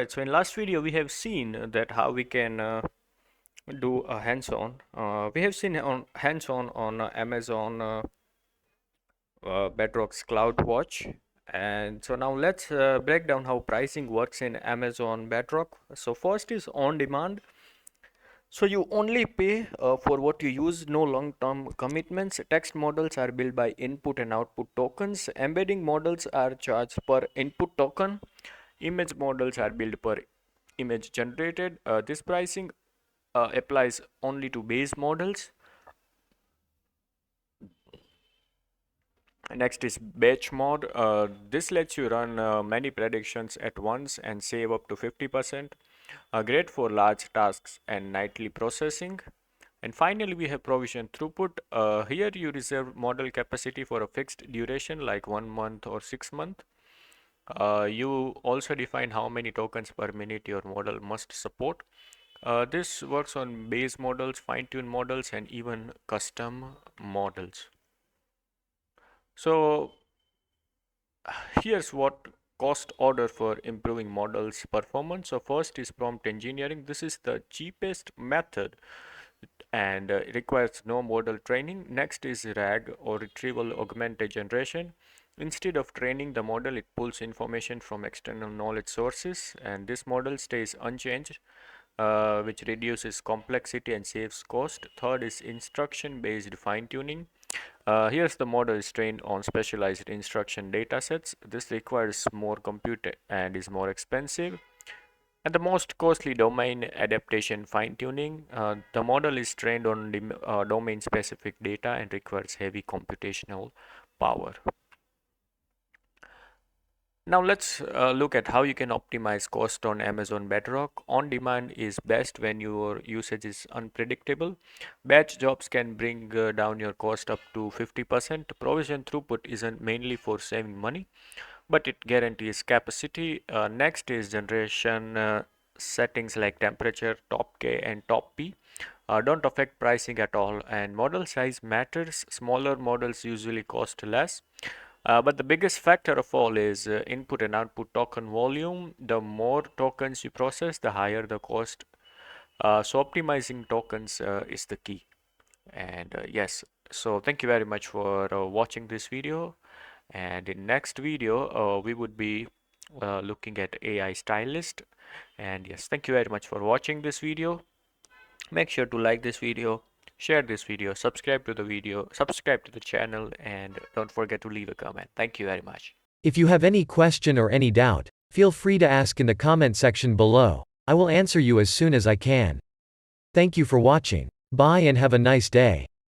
Alright, so in last video we have seen that how we can do a hands-on. We have seen on hands-on on Amazon Bedrock's CloudWatch, and so now let's break down how pricing works in Amazon Bedrock. So first is on demand. So you only pay for what you use, no long-term commitments. Text models are built by input and output tokens. Embedding models are charged per input token. Image models are built per image generated. This pricing applies only to base models. Next is batch mode. This lets you run many predictions at once and save up to 50%. Great for large tasks and nightly processing. And finally, we have provision throughput. Here you reserve model capacity for a fixed duration like 1 month or 6 months. You also define how many tokens per minute your model must support. This works on base models, fine-tuned models, and even custom models. So here's what cost order for improving models performance. So first is prompt engineering. This is the cheapest method and it requires no model training. Next is RAG or retrieval augmented generation. Instead of training the model, it pulls information from external knowledge sources, and this model stays unchanged, which reduces complexity and saves cost. Third is instruction based fine tuning. Here's the model is trained on specialized instruction datasets. This requires more compute and is more expensive. And the most costly domain adaptation fine tuning. The model is trained on domain specific data and requires heavy computational power. Now let's look at how you can optimize cost on Amazon Bedrock. On demand is best when your usage is unpredictable. Batch jobs can bring down your cost up to 50%. Provision throughput isn't mainly for saving money, but it guarantees capacity. Next is generation settings like temperature, top K and top P. Don't affect pricing at all, and model size matters. Smaller models usually cost less. But the biggest factor of all is input and output token volume. The more tokens you process, the higher the cost. So optimizing tokens is the key. And yes, so thank you very much for watching this video. And in next video, we would be looking at AI stylist. And yes, thank you very much for watching this video. Make sure to like this video, share this video, subscribe to the video, subscribe to the channel, and don't forget to leave a comment. Thank you very much. If you have any question or any doubt, feel free to ask in the comment section below. I will answer you as soon as I can. Thank you for watching. Bye and have a nice day.